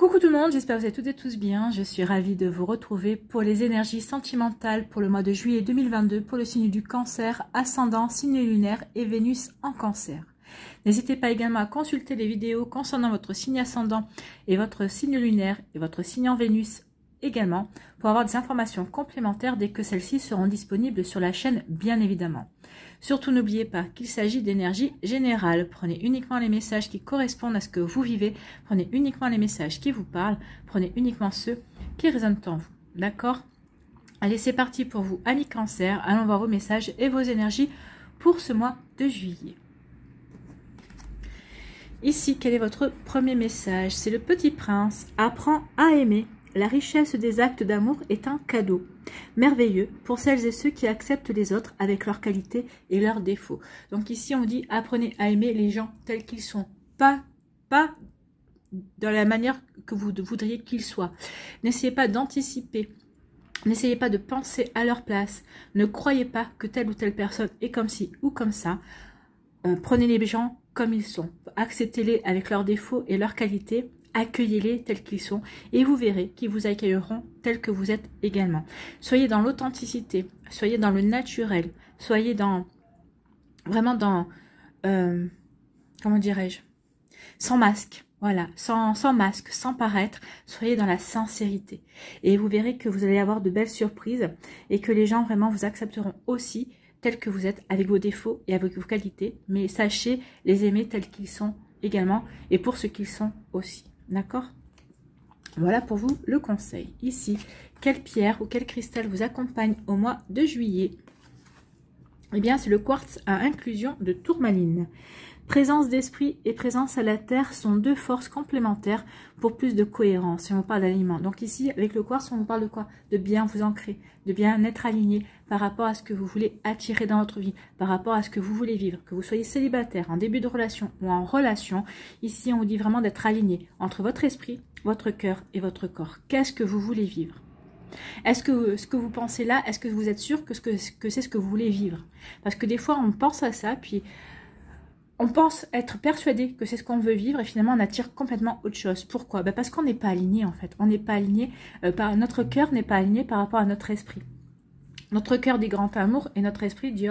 Coucou tout le monde, j'espère que vous êtes toutes et tous bien. Je suis ravie de vous retrouver pour les énergies sentimentales pour le mois de juillet 2022 pour le signe du Cancer, ascendant, signe lunaire et Vénus en Cancer. N'hésitez pas également à consulter les vidéos concernant votre signe ascendant et votre signe lunaire et votre signe en Vénus également pour avoir des informations complémentaires dès que celles-ci seront disponibles sur la chaîne bien évidemment. Surtout n'oubliez pas qu'il s'agit d'énergie générale. Prenez uniquement les messages qui correspondent à ce que vous vivez. Prenez uniquement les messages qui vous parlent. Prenez uniquement ceux qui résonnent en vous. D'accord? Allez, c'est parti pour vous, amis Cancer. Allons voir vos messages et vos énergies pour ce mois de juillet. Ici, quel est votre premier message? C'est le Petit Prince. Apprends à aimer. La richesse des actes d'amour est un cadeau merveilleux pour celles et ceux qui acceptent les autres avec leurs qualités et leurs défauts. Donc ici, on dit apprenez à aimer les gens tels qu'ils sont, pas dans la manière que vous voudriez qu'ils soient. N'essayez pas d'anticiper, n'essayez pas de penser à leur place. Ne croyez pas que telle ou telle personne est comme ci ou comme ça. Prenez les gens comme ils sont, acceptez-les avec leurs défauts et leurs qualités. Accueillez-les tels qu'ils sont et vous verrez qu'ils vous accueilleront tels que vous êtes également. Soyez dans l'authenticité, soyez dans le naturel, soyez dans vraiment dans, comment dirais-je, sans masque, voilà, sans masque, sans paraître, soyez dans la sincérité. Et vous verrez que vous allez avoir de belles surprises et que les gens vraiment vous accepteront aussi tels que vous êtes, avec vos défauts et avec vos qualités, mais sachez les aimer tels qu'ils sont également et pour ce qu'ils sont aussi. D'accord? Voilà pour vous le conseil. Ici, quelle pierre ou quel cristal vous accompagne au mois de juillet? Eh bien, c'est le quartz à inclusion de tourmaline. Présence d'esprit et présence à la terre sont deux forces complémentaires pour plus de cohérence. Si on parle d'alignement. Donc ici, avec le quartz, on vous parle de quoi? De bien vous ancrer, de bien être aligné par rapport à ce que vous voulez attirer dans votre vie, par rapport à ce que vous voulez vivre, que vous soyez célibataire, en début de relation ou en relation. Ici, on vous dit vraiment d'être aligné entre votre esprit, votre cœur et votre corps. Qu'est-ce que vous voulez vivre? Est-ce que ce que vous pensez là, est-ce que vous êtes sûr que c'est ce que vous voulez vivre? Parce que des fois, on pense à ça, puis on pense être persuadé que c'est ce qu'on veut vivre et finalement on attire complètement autre chose. Pourquoi? Parce qu'on n'est pas aligné en fait. On n'est pas aligné, notre cœur n'est pas aligné par rapport à notre esprit. Notre cœur dit grand amour et notre esprit dit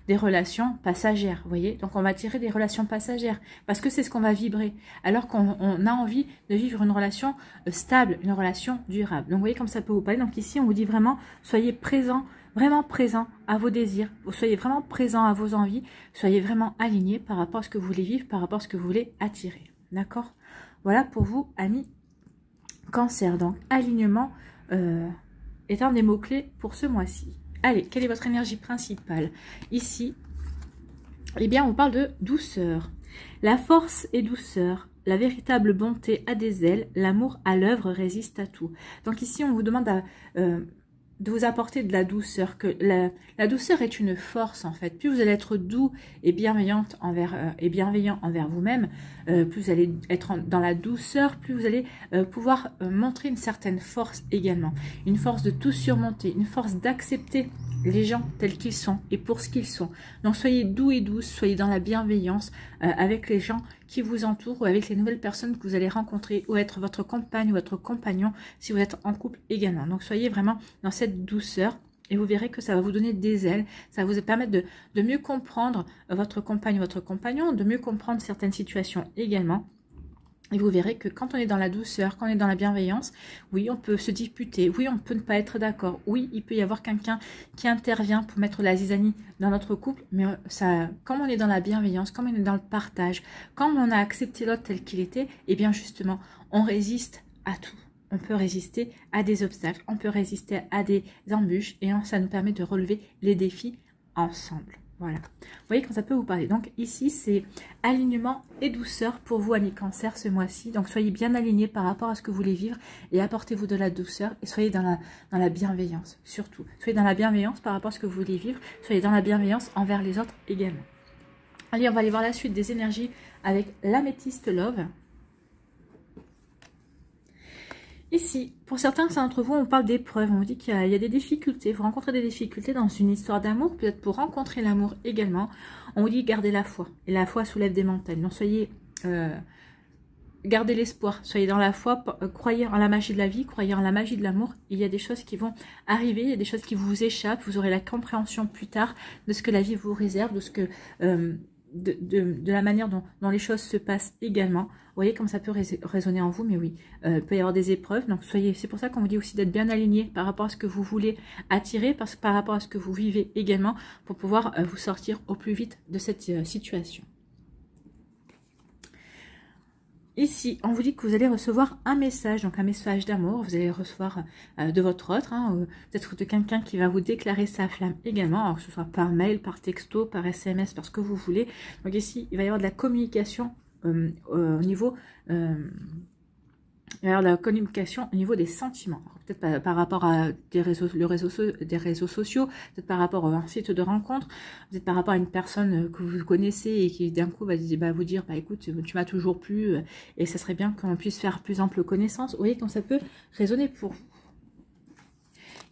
des relations passagères, vous voyez. Donc on va attirer des relations passagères parce que c'est ce qu'on va vibrer. Alors qu'on a envie de vivre une relation stable, une relation durable. Donc vous voyez comme ça peut vous parler. Donc ici on vous dit vraiment soyez présent, vraiment présent à vos désirs. Soyez vraiment présent à vos envies. Soyez vraiment aligné par rapport à ce que vous voulez vivre, par rapport à ce que vous voulez attirer. D'accord? Voilà pour vous, amis Cancer. Donc alignement est un des mots-clés pour ce mois-ci. Allez, quelle est votre énergie principale? Ici, eh bien, on parle de douceur. La force est douceur. La véritable bonté a des ailes. L'amour à l'œuvre résiste à tout. Donc ici, on vous demande de vous apporter de la douceur. Que la douceur est une force, en fait. Plus vous allez être doux et bienveillant envers vous-même, plus vous allez être dans la douceur, plus vous allez pouvoir montrer une certaine force également. Une force de tout surmonter, une force d'accepter les gens tels qu'ils sont et pour ce qu'ils sont. Donc soyez doux et douce, soyez dans la bienveillance avec les gens qui vous entourent ou avec les nouvelles personnes que vous allez rencontrer ou être votre compagne ou votre compagnon si vous êtes en couple également. Donc soyez vraiment dans cette douceur et vous verrez que ça va vous donner des ailes, ça va vous permettre de mieux comprendre votre compagne ou votre compagnon, de mieux comprendre certaines situations également. Et vous verrez que quand on est dans la douceur, quand on est dans la bienveillance, oui, on peut se disputer, oui, on peut ne pas être d'accord, oui, il peut y avoir quelqu'un qui intervient pour mettre la zizanie dans notre couple, mais ça, comme on est dans la bienveillance, comme on est dans le partage, comme on a accepté l'autre tel qu'il était, et bien justement, on résiste à tout. On peut résister à des obstacles, on peut résister à des embûches, et ça nous permet de relever les défis ensemble. Voilà, vous voyez quand ça peut vous parler. Donc ici, c'est alignement et douceur pour vous, amis Cancer, ce mois-ci. Donc soyez bien alignés par rapport à ce que vous voulez vivre et apportez-vous de la douceur et soyez dans la bienveillance, surtout. Soyez dans la bienveillance par rapport à ce que vous voulez vivre. Soyez dans la bienveillance envers les autres également. Allez, on va aller voir la suite des énergies avec l'améthyste Love. Ici, pour certains d'entre vous, on parle d'épreuves, on vous dit qu'il y a des difficultés, vous rencontrez des difficultés dans une histoire d'amour, peut-être pour rencontrer l'amour également. On vous dit gardez la foi, et la foi soulève des montagnes. Donc soyez gardez l'espoir, soyez dans la foi, croyez en la magie de la vie, croyez en la magie de l'amour. Il y a des choses qui vont arriver, il y a des choses qui vous échappent, vous aurez la compréhension plus tard de ce que la vie vous réserve, de ce que de la manière dont les choses se passent également. Vous voyez comme ça peut résonner en vous, mais oui, il peut y avoir des épreuves, donc c'est pour ça qu'on vous dit aussi d'être bien aligné par rapport à ce que vous voulez attirer, par rapport à ce que vous vivez également, pour pouvoir vous sortir au plus vite de cette situation. Ici, on vous dit que vous allez recevoir un message, donc un message d'amour, vous allez recevoir de votre autre, peut-être de quelqu'un qui va vous déclarer sa flamme également, alors que ce soit par mail, par texto, par SMS, par ce que vous voulez. Donc ici, il va y avoir de la communication au niveau... il va y avoir de la communication au niveau des sentiments, peut-être par rapport à des réseaux sociaux, peut-être par rapport à un site de rencontre, peut-être par rapport à une personne que vous connaissez et qui d'un coup va vous dire écoute, tu m'as toujours plu et ça serait bien qu'on puisse faire plus ample connaissance. Vous voyez comme ça peut résonner pour vous.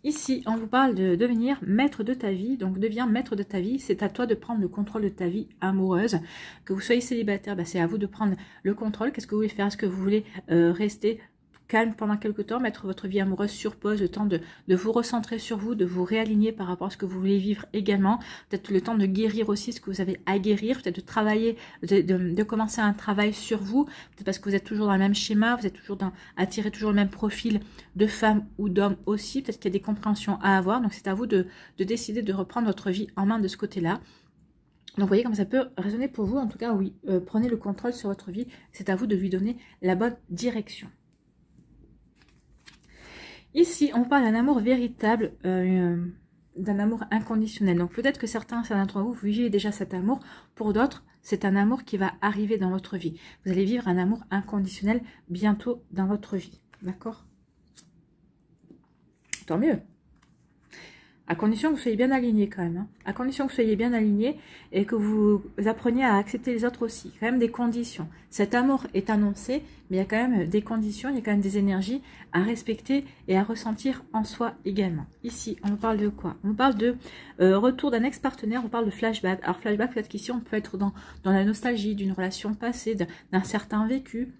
Ici, on vous parle de devenir maître de ta vie. Donc, deviens maître de ta vie. C'est à toi de prendre le contrôle de ta vie amoureuse. Que vous soyez célibataire, c'est à vous de prendre le contrôle. Qu'est-ce que vous voulez faire? Est-ce que vous voulez rester calme pendant quelques temps, mettre votre vie amoureuse sur pause, le temps de vous recentrer sur vous, de vous réaligner par rapport à ce que vous voulez vivre également, peut-être le temps de guérir aussi ce que vous avez à guérir, peut-être de travailler, de commencer un travail sur vous, peut-être parce que vous êtes toujours dans le même schéma, vous êtes toujours attirez toujours le même profil de femme ou d'homme aussi, peut-être qu'il y a des compréhensions à avoir, donc c'est à vous de décider de reprendre votre vie en main de ce côté-là. Donc vous voyez comme ça peut résonner pour vous, en tout cas oui, prenez le contrôle sur votre vie, c'est à vous de lui donner la bonne direction. Ici, on parle d'un amour véritable, d'un amour inconditionnel. Donc peut-être que certains d'entre vous, vous vivez déjà cet amour. Pour d'autres, c'est un amour qui va arriver dans votre vie. Vous allez vivre un amour inconditionnel bientôt dans votre vie. D'accord? Tant mieux. À condition que vous soyez bien aligné quand même. À condition que vous soyez bien aligné et que vous appreniez à accepter les autres aussi. Quand même des conditions. Cet amour est annoncé, mais il y a quand même des conditions, il y a quand même des énergies à respecter et à ressentir en soi également. Ici, on parle de quoi? On parle de retour d'un ex-partenaire, on parle de flashback. Alors flashback, peut-être qu'ici on peut être dans la nostalgie d'une relation passée, d'un certain vécu.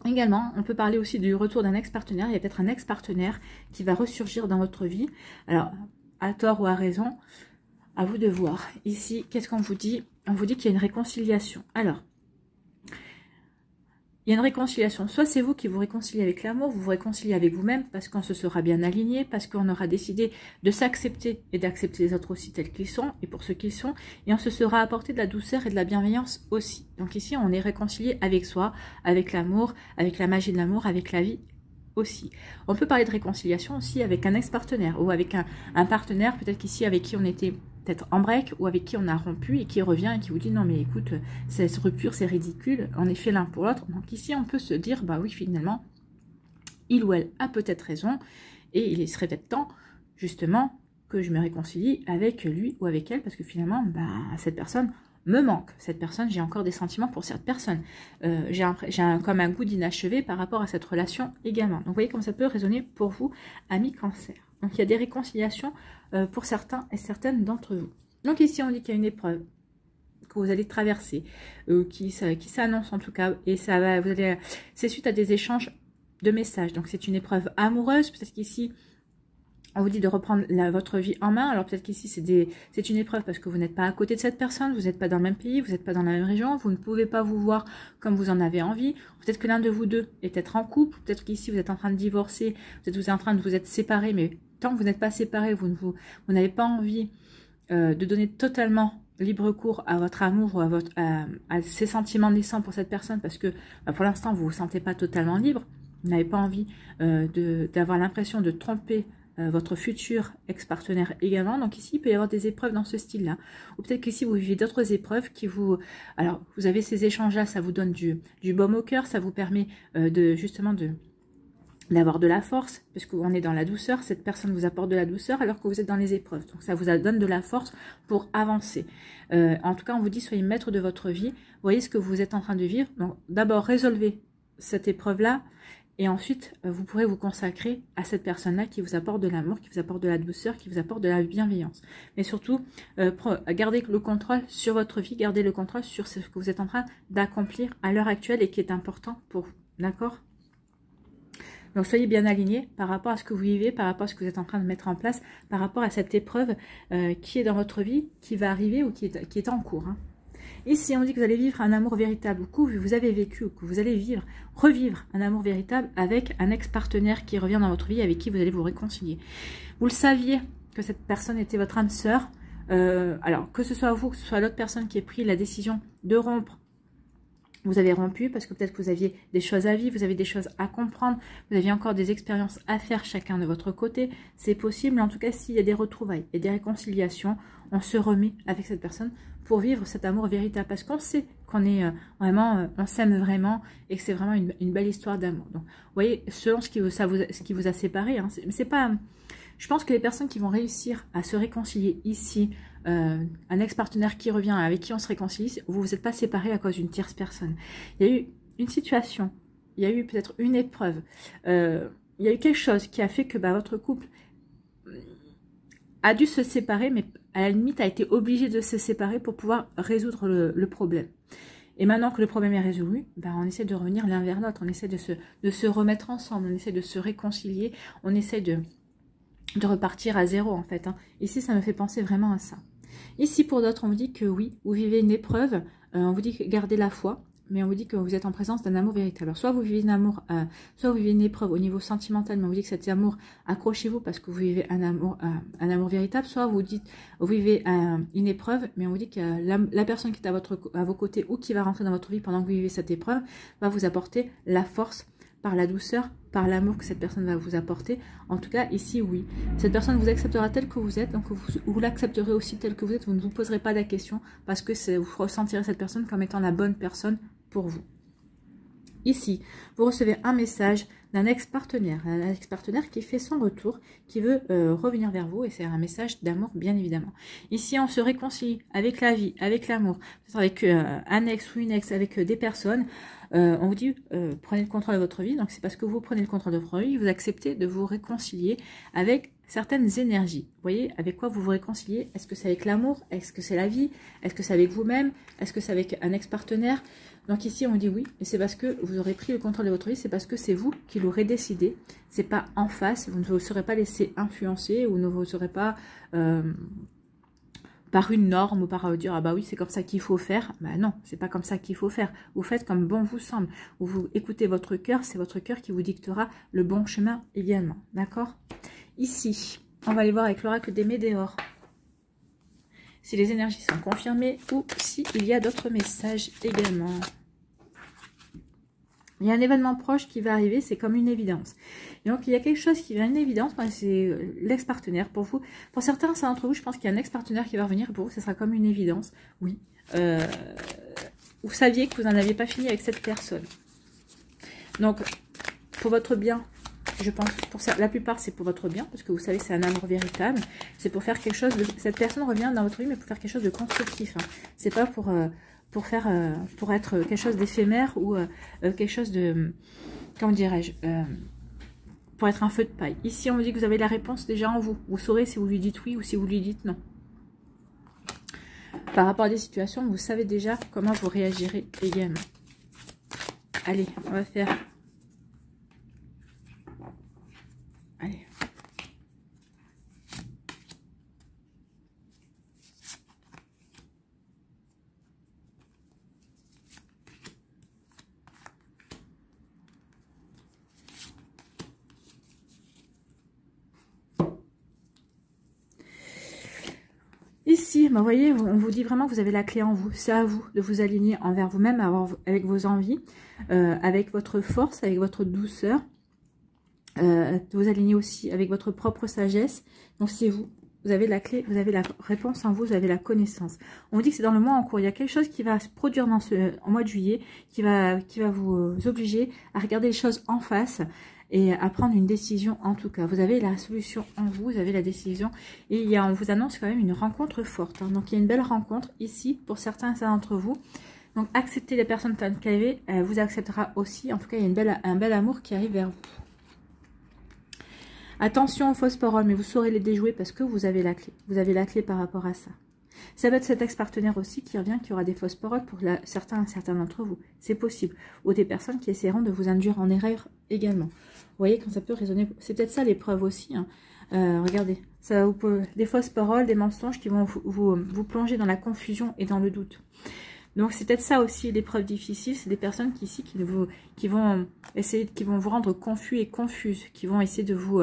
Également, on peut parler aussi du retour d'un ex-partenaire. Il y a peut-être un ex-partenaire qui va ressurgir dans votre vie. Alors, à tort ou à raison, à vous de voir. Ici, qu'est-ce qu'on vous dit? On vous dit qu'il y a une réconciliation. Alors, il y a une réconciliation. Soit c'est vous qui vous réconciliez avec l'amour, vous vous réconciliez avec vous-même parce qu'on se sera bien aligné, parce qu'on aura décidé de s'accepter et d'accepter les autres aussi tels qu'ils sont et pour ceux qu'ils sont. Et on se sera apporté de la douceur et de la bienveillance aussi. Donc ici, on est réconcilié avec soi, avec l'amour, avec la magie de l'amour, avec la vie aussi. On peut parler de réconciliation aussi avec un ex-partenaire ou avec un partenaire, peut-être qu'ici avec qui on était peut-être en break ou avec qui on a rompu et qui revient et qui vous dit non mais écoute, cette rupture c'est ridicule, on est fait l'un pour l'autre. Donc ici on peut se dire bah oui finalement il ou elle a peut-être raison et il serait peut-être temps justement que je me réconcilie avec lui ou avec elle parce que finalement bah, cette personne me manque. Cette personne, j'ai encore des sentiments pour cette personne. J'ai comme un goût d'inachevé par rapport à cette relation également. Donc vous voyez comme ça peut résonner pour vous, amis cancer. Donc il y a des réconciliations pour certains et certaines d'entre vous. Donc ici on dit qu'il y a une épreuve que vous allez traverser, qui s'annonce en tout cas, et ça va, c'est suite à des échanges de messages. Donc c'est une épreuve amoureuse, peut-être qu'ici on vous dit de reprendre votre vie en main. Alors peut-être qu'ici c'est une épreuve parce que vous n'êtes pas à côté de cette personne, vous n'êtes pas dans le même pays, vous n'êtes pas dans la même région, vous ne pouvez pas vous voir comme vous en avez envie. Peut-être que l'un de vous deux est peut-être en couple, peut-être qu'ici vous êtes en train de divorcer, vous êtes en train de vous être séparés, mais tant que vous n'êtes pas séparés, vous n'avez pas envie de donner totalement libre cours à votre amour ou à ces sentiments naissants pour cette personne parce que bah, pour l'instant vous ne vous sentez pas totalement libre, vous n'avez pas envie d'avoir l'impression de tromper votre futur ex-partenaire également. Donc ici, il peut y avoir des épreuves dans ce style-là. Ou peut-être qu'ici, vous vivez d'autres épreuves qui vous... Alors, vous avez ces échanges-là, ça vous donne du baume au cœur, ça vous permet justement d'avoir de la force, puisqu'on est dans la douceur, cette personne vous apporte de la douceur alors que vous êtes dans les épreuves. Donc ça vous donne de la force pour avancer. En tout cas, on vous dit, soyez maître de votre vie. Voyez ce que vous êtes en train de vivre. Donc d'abord, résolvez cette épreuve-là. Et ensuite, vous pourrez vous consacrer à cette personne-là qui vous apporte de l'amour, qui vous apporte de la douceur, qui vous apporte de la bienveillance. Mais surtout, gardez le contrôle sur votre vie, gardez le contrôle sur ce que vous êtes en train d'accomplir à l'heure actuelle et qui est important pour vous. D'accord ? Donc, soyez bien alignés par rapport à ce que vous vivez, par rapport à ce que vous êtes en train de mettre en place, par rapport à cette épreuve qui est dans votre vie, qui va arriver ou qui est en cours. Hein. Ici, on dit que vous allez vivre un amour véritable, ou que vous avez vécu, ou que vous allez revivre un amour véritable avec un ex-partenaire qui revient dans votre vie, avec qui vous allez vous réconcilier. Vous le saviez que cette personne était votre âme sœur. Alors, que ce soit vous, que ce soit l'autre personne qui ait pris la décision de rompre, vous avez rompu parce que peut-être que vous aviez des choses à vivre, vous avez des choses à comprendre, vous aviez encore des expériences à faire chacun de votre côté. C'est possible, en tout cas, s'il y a des retrouvailles et des réconciliations, on se remet avec cette personne pour vivre cet amour véritable. Parce qu'on sait qu'on est vraiment, on s'aime vraiment et que c'est vraiment une belle histoire d'amour. Donc, vous voyez, selon ce qui vous a séparé, hein, c'est pas... Je pense que les personnes qui vont réussir à se réconcilier ici, un ex-partenaire qui revient, avec qui on se réconcilie, vous vous êtes pas séparés à cause d'une tierce personne. Il y a eu une situation, il y a eu peut-être une épreuve, il y a eu quelque chose qui a fait que votre couple a dû se séparer, mais à la limite a été obligé de se séparer pour pouvoir résoudre le problème. Et maintenant que le problème est résolu, on essaie de revenir l'un vers l'autre, on essaie de se remettre ensemble, on essaie de se réconcilier, on essaie de repartir à zéro en fait. Hein. Ici, ça me fait penser vraiment à ça. Ici, pour d'autres, on vous dit que oui, vous vivez une épreuve, on vous dit que gardez la foi, mais on vous dit que vous êtes en présence d'un amour véritable. Alors, soit vous vivez un amour, soit vous vivez une épreuve au niveau sentimental, mais on vous dit que cet amour, accrochez-vous parce que vous vivez un amour véritable, soit vous vivez une épreuve, mais on vous dit que la personne qui est à vos côtés ou qui va rentrer dans votre vie pendant que vous vivez cette épreuve va vous apporter la force, par la douceur, par l'amour que cette personne va vous apporter. En tout cas, ici, oui. Cette personne vous acceptera tel que vous êtes, donc vous l'accepterez aussi tel que vous êtes. Vous ne vous poserez pas la question parce que vous ressentirez cette personne comme étant la bonne personne pour vous. Ici, vous recevez un message d'un ex-partenaire qui fait son retour, qui veut revenir vers vous, et c'est un message d'amour, bien évidemment. Ici, on se réconcilie avec la vie, avec l'amour, peut-être avec un ex ou une ex, avec des personnes. On vous dit, prenez le contrôle de votre vie, donc c'est parce que vous prenez le contrôle de votre vie, vous acceptez de vous réconcilier avec certaines énergies. Vous voyez, avec quoi vous vous réconciliez? Est-ce que c'est avec l'amour? Est-ce que c'est la vie? Est-ce que c'est avec vous-même? Est-ce que c'est avec un ex-partenaire? Donc ici, on dit oui, et c'est parce que vous aurez pris le contrôle de votre vie, c'est parce que c'est vous qui l'aurez décidé. C'est pas en face, vous ne vous serez pas laissé influencer, ou ne vous serez pas par une norme, ou par dire, ah bah oui, c'est comme ça qu'il faut faire. Bah non, c'est pas comme ça qu'il faut faire. Vous faites comme bon vous semble. Vous écoutez votre cœur, c'est votre cœur qui vous dictera le bon chemin également. D'accord? Ici, on va aller voir avec l'oracle des Médéors si les énergies sont confirmées ou s'il y a d'autres messages également. Il y a un événement proche qui va arriver, c'est comme une évidence. Et donc, il y a quelque chose qui vient une évidence, c'est l'ex-partenaire pour vous. Pour certains, c'est entre vous, je pense qu'il y a un ex-partenaire qui va revenir, pour vous, ce sera comme une évidence. Oui. Vous saviez que vous n'en aviez pas fini avec cette personne. Donc, pour votre bien, je pense, pour la plupart, c'est pour votre bien, parce que vous savez, c'est un amour véritable. C'est pour faire quelque chose de... Cette personne revient dans votre vie, mais pour faire quelque chose de constructif. Hein. C'est pas pour être quelque chose d'éphémère ou quelque chose de... Comment dirais-je pour être un feu de paille. Ici, on vous dit que vous avez la réponse déjà en vous. Vous saurez si vous lui dites oui ou si vous lui dites non. Par rapport à des situations, vous savez déjà comment vous réagirez également. Allez, on va faire... Allez. Ici, vous voyez, on vous dit vraiment que vous avez la clé en vous. C'est à vous de vous aligner envers vous-même, avec vos envies, avec votre force, avec votre douceur. De vous aligner aussi avec votre propre sagesse. Donc c'est vous. Vous avez la clé, vous avez la réponse en vous, vous avez la connaissance. On vous dit que c'est dans le mois en cours. Il y a quelque chose qui va se produire en mois de juillet, qui va vous obliger à regarder les choses en face et à prendre une décision en tout cas. Vous avez la solution en vous, vous avez la décision. Et on vous annonce quand même une rencontre forte. Hein. Donc il y a une belle rencontre ici pour certains d'entre vous. Donc, acceptez la personne telle qu'elle est, elle vous acceptera aussi. En tout cas, il y a un bel amour qui arrive vers vous. Attention aux fausses paroles, mais vous saurez les déjouer parce que vous avez la clé. Vous avez la clé par rapport à ça. Ça va être cet ex-partenaire aussi qui revient, qui aura des fausses paroles pour certains d'entre vous. C'est possible. Ou des personnes qui essaieront de vous induire en erreur également. Vous voyez quand ça peut résonner. C'est peut-être ça l'épreuve aussi. Hein. Regardez, ça vous peut, des fausses paroles, des mensonges qui vont vous plonger dans la confusion et dans le doute. Donc c'est peut-être ça aussi l'épreuve difficile. C'est des personnes qui vont vous rendre confus et confuses, qui vont essayer de vous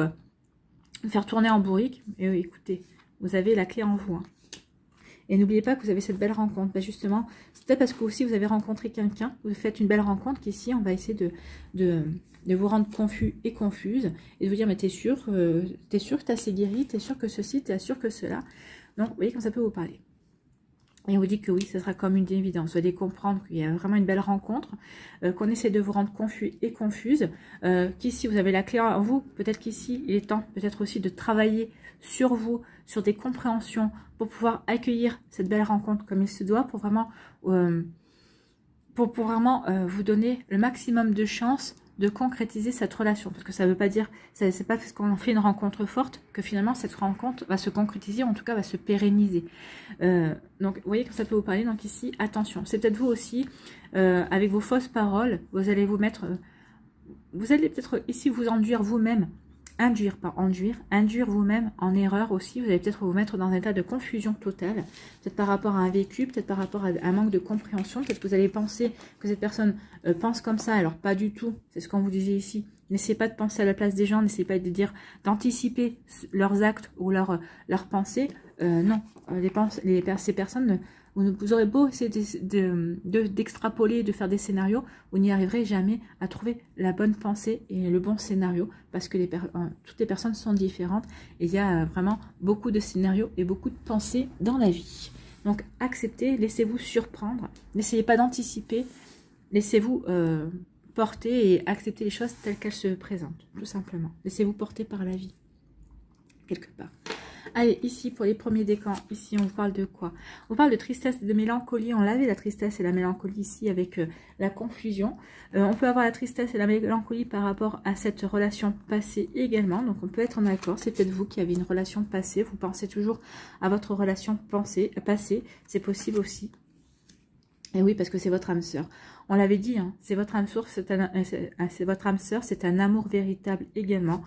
faire tourner en bourrique. Et écoutez, vous avez la clé en vous. Hein. Et n'oubliez pas que vous avez cette belle rencontre. Ben justement, c'est peut-être parce que aussi vous avez rencontré quelqu'un, vous faites une belle rencontre, qu'ici on va essayer de vous rendre confus et confuse, et de vous dire, mais t'es sûr que t'es assez guéri, t'es sûr que ceci, t'es sûr que cela. Donc, vous voyez comme ça peut vous parler. Et on vous dit que oui, ce sera comme une évidence. Vous allez comprendre qu'il y a vraiment une belle rencontre, qu'on essaie de vous rendre confus et confuse, qu'ici vous avez la clé en vous. Peut-être qu'ici, il est temps peut-être aussi de travailler sur vous, sur des compréhensions, pour pouvoir accueillir cette belle rencontre comme il se doit, pour vraiment vous donner le maximum de chances de concrétiser cette relation. Parce que ça ne veut pas dire, c'est pas parce qu'on fait une rencontre forte que finalement cette rencontre va se concrétiser, en tout cas va se pérenniser. Donc vous voyez que ça peut vous parler. Donc ici, attention, c'est peut-être vous aussi, avec vos fausses paroles, vous allez vous mettre, vous allez peut-être ici vous induire vous-même, induire vous-même en erreur aussi. Vous allez peut-être vous mettre dans un état de confusion totale, peut-être par rapport à un vécu, peut-être par rapport à un manque de compréhension, peut-être que vous allez penser que cette personne pense comme ça, alors pas du tout, c'est ce qu'on vous disait ici. N'essayez pas de penser à la place des gens, n'essayez pas de dire, d'anticiper leurs actes ou leurs pensées, non, ces personnes, vous aurez beau essayer d'extrapoler, de faire des scénarios, vous n'y arriverez jamais à trouver la bonne pensée et le bon scénario, parce que toutes les personnes sont différentes et il y a vraiment beaucoup de scénarios et beaucoup de pensées dans la vie. Donc acceptez, laissez-vous surprendre, n'essayez pas d'anticiper, laissez-vous porter et accepter les choses telles qu'elles se présentent, tout simplement. Laissez-vous porter par la vie, quelque part. Allez, ici, pour les premiers décans, ici, on vous parle de quoi? On parle de tristesse et de mélancolie. On l'avait, la tristesse et la mélancolie ici, avec la confusion. On peut avoir la tristesse et la mélancolie par rapport à cette relation passée également. Donc, on peut être en accord. C'est peut-être vous qui avez une relation passée. Vous pensez toujours à votre relation passée. C'est possible aussi. Et oui, parce que c'est votre âme sœur. On l'avait dit, hein, c'est votre âme sœur, c'est un amour véritable également.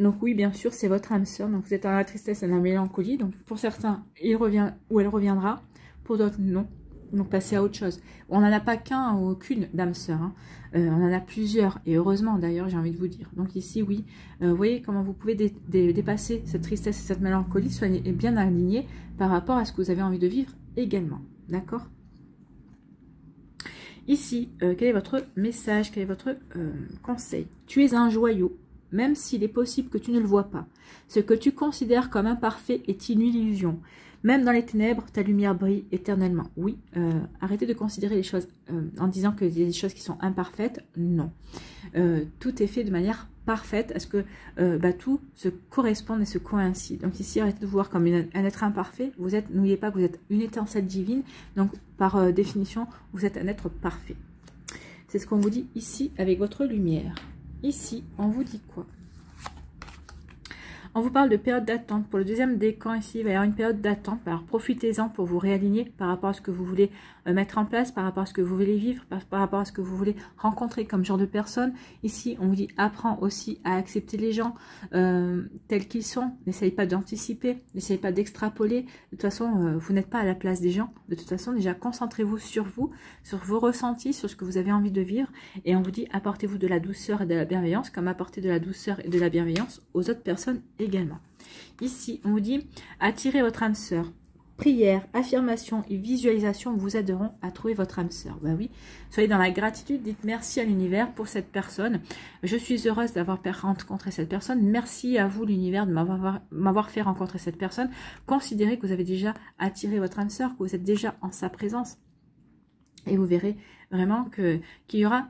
Donc oui, bien sûr, c'est votre âme sœur. Donc vous êtes dans la tristesse et dans la mélancolie. Donc pour certains, il revient ou elle reviendra. Pour d'autres, non. Donc passez à autre chose. On n'en a pas qu'un ou qu'une d'âme sœur. Hein. On en a plusieurs. Et heureusement d'ailleurs, j'ai envie de vous dire. Donc ici, oui. Vous voyez comment vous pouvez dépasser cette tristesse et cette mélancolie. Soyez bien aligné par rapport à ce que vous avez envie de vivre également. D'accord ? Ici, quel est votre message? Quel est votre conseil? Tu es un joyau. Même s'il est possible que tu ne le vois pas. Ce que tu considères comme imparfait est une illusion. Même dans les ténèbres, ta lumière brille éternellement. Oui, arrêtez de considérer les choses en disant qu'il y a des choses qui sont imparfaites. Non. Tout est fait de manière parfaite. Est-ce que tout se correspond et se coïncide? Donc ici, arrêtez de vous voir comme un être imparfait. N'oubliez pas que vous êtes une étincelle divine. Donc par définition, vous êtes un être parfait. C'est ce qu'on vous dit ici avec votre lumière. Ici, on vous dit quoi? On vous parle de période d'attente. Pour le deuxième décan, ici, il va y avoir une période d'attente. Alors, profitez-en pour vous réaligner par rapport à ce que vous voulez mettre en place, par rapport à ce que vous voulez vivre, par rapport à ce que vous voulez rencontrer comme genre de personne. Ici, on vous dit, apprends aussi à accepter les gens tels qu'ils sont. N'essayez pas d'anticiper, n'essayez pas d'extrapoler. De toute façon, vous n'êtes pas à la place des gens. De toute façon, déjà, concentrez-vous sur vous, sur vos ressentis, sur ce que vous avez envie de vivre. Et on vous dit, apportez-vous de la douceur et de la bienveillance, comme apporter de la douceur et de la bienveillance aux autres personnes également. Ici, on vous dit, attirez votre âme sœur. Prière, affirmation et visualisation vous aideront à trouver votre âme sœur. Ben oui, soyez dans la gratitude, dites merci à l'univers pour cette personne. Je suis heureuse d'avoir rencontré cette personne. Merci à vous l'univers de m'avoir fait rencontrer cette personne. Considérez que vous avez déjà attiré votre âme sœur, que vous êtes déjà en sa présence. Et vous verrez vraiment qu'il y aura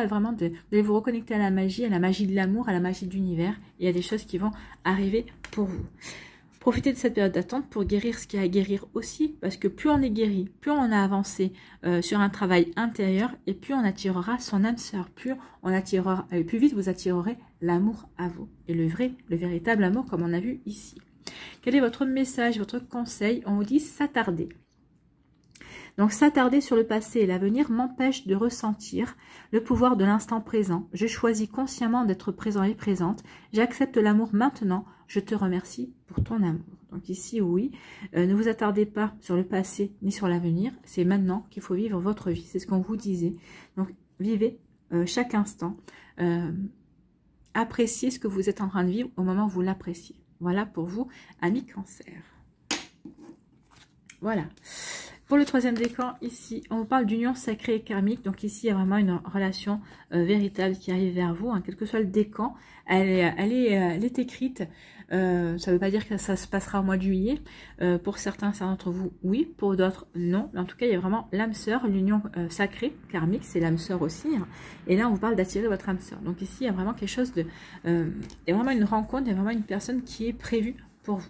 vraiment vous allez vous reconnecter à la magie de l'amour, à la magie de l'univers. Il y a des choses qui vont arriver pour vous. Profitez de cette période d'attente pour guérir ce qu'il y a à guérir aussi, parce que plus on est guéri, plus on a avancé sur un travail intérieur, et plus on attirera son âme sœur, plus on attirera, plus vite vous attirerez l'amour à vous, et le véritable amour comme on a vu ici. Quel est votre message, votre conseil? On vous dit s'attarder. Donc s'attarder sur le passé et l'avenir m'empêche de ressentir le pouvoir de l'instant présent. Je choisis consciemment d'être présent et présente. J'accepte l'amour maintenant. Je te remercie pour ton amour. Donc ici, oui, ne vous attardez pas sur le passé ni sur l'avenir. C'est maintenant qu'il faut vivre votre vie. C'est ce qu'on vous disait. Donc vivez chaque instant. Appréciez ce que vous êtes en train de vivre au moment où vous l'appréciez. Voilà pour vous, amis Cancer. Voilà. Pour le troisième décan, ici, on vous parle d'union sacrée et karmique. Donc ici, il y a vraiment une relation véritable qui arrive vers vous, hein, quel que soit le décan. Elle est écrite. Ça ne veut pas dire que ça se passera au mois de juillet. Pour certains d'entre vous, oui. Pour d'autres, non. Mais en tout cas, il y a vraiment l'âme sœur, l'union sacrée, karmique, c'est l'âme sœur aussi. Hein. Et là, on vous parle d'attirer votre âme sœur. Donc ici, il y a vraiment quelque chose de... il y a vraiment une rencontre, il y a vraiment une personne qui est prévue pour vous.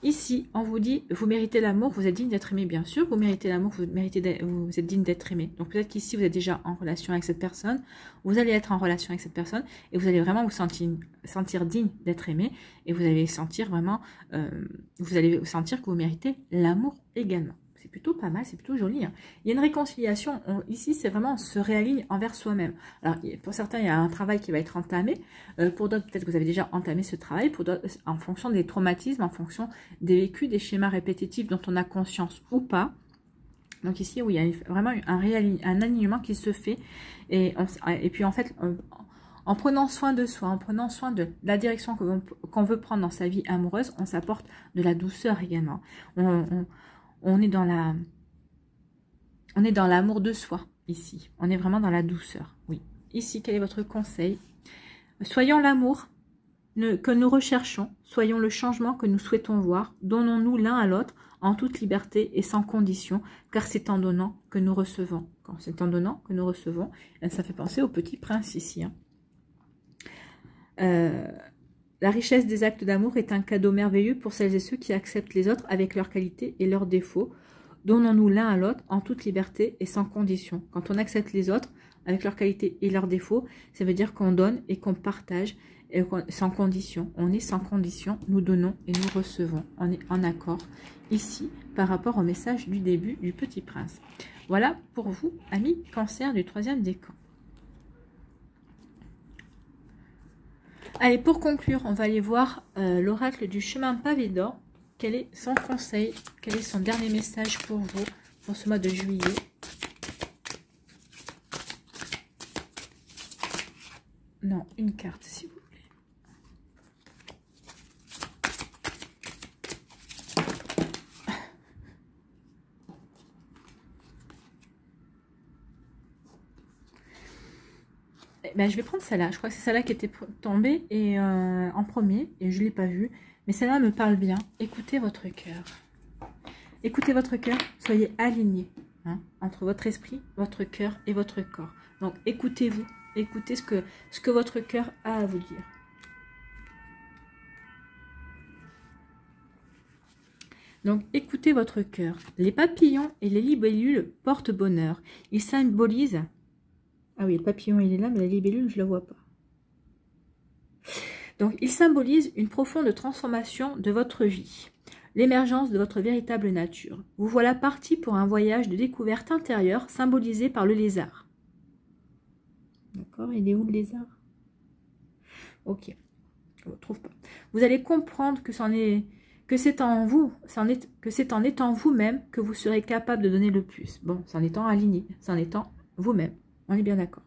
Ici, on vous dit, vous méritez l'amour, vous êtes digne d'être aimé, bien sûr. Vous méritez l'amour, vous êtes digne d'être aimé. Donc peut-être qu'ici, vous êtes déjà en relation avec cette personne. Vous allez être en relation avec cette personne et vous allez vraiment vous sentir digne d'être aimé. Et vous allez sentir vraiment, vous allez sentir que vous méritez l'amour également. C'est plutôt pas mal, c'est plutôt joli. Hein. Il y a une réconciliation. Ici, c'est vraiment on se réaligne envers soi-même. Alors, pour certains, il y a un travail qui va être entamé. Pour d'autres, peut-être que vous avez déjà entamé ce travail. Pour d'autres, en fonction des traumatismes, en fonction des vécus, des schémas répétitifs dont on a conscience ou pas. Donc ici, oui, il y a vraiment un alignement qui se fait. Et puis, en fait... en prenant soin de soi, en prenant soin de la direction qu'on veut prendre dans sa vie amoureuse, on s'apporte de la douceur également. On est dans l'amour de soi, ici. On est vraiment dans la douceur, oui. Ici, quel est votre conseil? Soyons l'amour que nous recherchons, soyons le changement que nous souhaitons voir, donnons-nous l'un à l'autre en toute liberté et sans condition, car c'est en donnant que nous recevons. Quand c'est en donnant que nous recevons, ça fait penser au Petit Prince ici. Hein. La richesse des actes d'amour est un cadeau merveilleux pour celles et ceux qui acceptent les autres avec leurs qualités et leurs défauts. Donnons-nous l'un à l'autre en toute liberté et sans condition. Quand on accepte les autres avec leurs qualités et leurs défauts, ça veut dire qu'on donne et qu'on partage sans condition. On est sans condition, nous donnons et nous recevons. On est en accord ici par rapport au message du début du Petit Prince. Voilà pour vous, amis Cancer du troisième décan. Allez, pour conclure, on va aller voir l'oracle du chemin pavé d'or. Quel est son conseil? Quel est son dernier message pour vous pour ce mois de juillet? Non, une carte, s'il vous plaît. Ben, je vais prendre celle-là. Je crois que c'est celle-là qui était tombée et, en premier et je ne l'ai pas vue. Mais celle-là me parle bien. Écoutez votre cœur. Écoutez votre cœur. Soyez alignés entre votre esprit, votre cœur et votre corps. Donc écoutez-vous. Écoutez ce que votre cœur a à vous dire. Donc écoutez votre cœur. Les papillons et les libellules portent bonheur. Ils symbolisent... Ah oui, le papillon, il est là, mais la libellule, je ne la vois pas. Donc, il symbolise une profonde transformation de votre vie, l'émergence de votre véritable nature. Vous voilà parti pour un voyage de découverte intérieure symbolisé par le lézard. D'accord, il est où le lézard? Ok, on ne le trouve pas. Vous allez comprendre que c'est en vous, que c'est en étant vous-même que vous serez capable de donner le plus. Bon, c'est en étant aligné, c'est en étant vous-même. On est bien d'accord.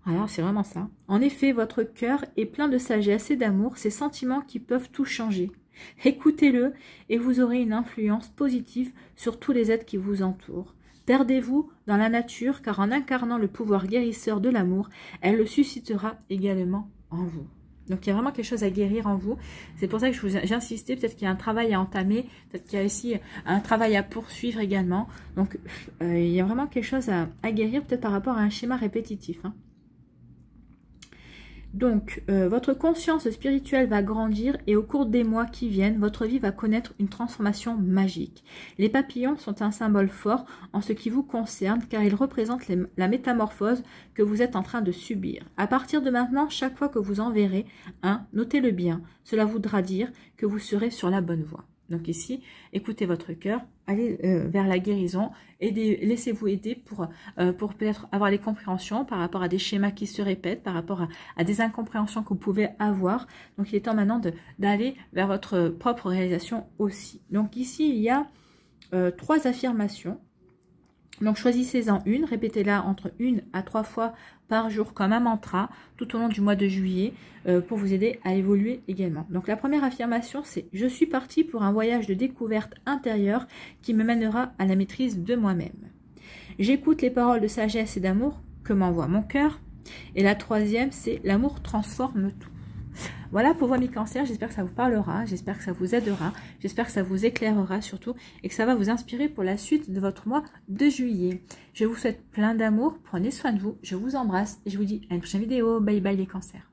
Alors, c'est vraiment ça. En effet, votre cœur est plein de sagesse et d'amour, ces sentiments qui peuvent tout changer. Écoutez-le et vous aurez une influence positive sur tous les êtres qui vous entourent. Perdez-vous dans la nature, car en incarnant le pouvoir guérisseur de l'amour, elle le suscitera également en vous. Donc, il y a vraiment quelque chose à guérir en vous. C'est pour ça que j'ai insisté. Peut-être qu'il y a un travail à entamer. Peut-être qu'il y a aussi un travail à poursuivre également. Donc, il y a vraiment quelque chose à guérir, peut-être par rapport à un schéma répétitif. Hein. Donc, votre conscience spirituelle va grandir et au cours des mois qui viennent, votre vie va connaître une transformation magique. Les papillons sont un symbole fort en ce qui vous concerne car ils représentent la métamorphose que vous êtes en train de subir. À partir de maintenant, chaque fois que vous en verrez un, notez-le bien. Cela voudra dire que vous serez sur la bonne voie. Donc ici, écoutez votre cœur, allez vers la guérison, laissez-vous aider pour peut-être avoir les compréhensions par rapport à des schémas qui se répètent, par rapport à des incompréhensions que vous pouvez avoir. Donc il est temps maintenant d'aller vers votre propre réalisation aussi. Donc ici, il y a 3 affirmations. Donc choisissez-en une, répétez-la entre 1 à 3 fois par jour comme un mantra tout au long du mois de juillet pour vous aider à évoluer également. Donc la première affirmation c'est « Je suis parti pour un voyage de découverte intérieure qui me mènera à la maîtrise de moi-même. J'écoute les paroles de sagesse et d'amour que m'envoie mon cœur. » Et la troisième c'est « L'amour transforme tout. » Voilà pour vos amis cancers, j'espère que ça vous parlera, j'espère que ça vous aidera, j'espère que ça vous éclairera surtout et que ça va vous inspirer pour la suite de votre mois de juillet. Je vous souhaite plein d'amour, prenez soin de vous, je vous embrasse et je vous dis à une prochaine vidéo. Bye bye les cancers.